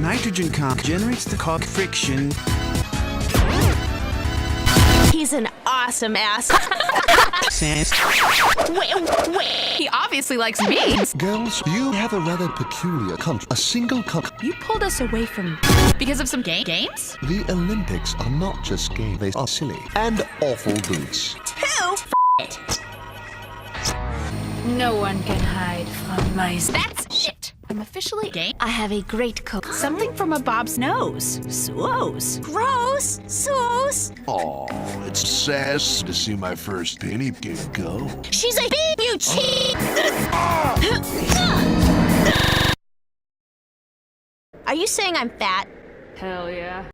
nitrogen generates the cog friction. He's an awesome ass. Wait. He obviously likes me. Girls, you have a rather peculiar country. A single country. You pulled us away from because of some games? The Olympics are not just games. They are silly and awful boots. No one can hide from my... That's shit. I'm officially gay. I have a great coat. Something from a Bob's nose. Swoos. Gross. Sauce. Oh, it's sass to see my first penny game go. She's a bee, you cheat. Are you saying I'm fat? Hell yeah.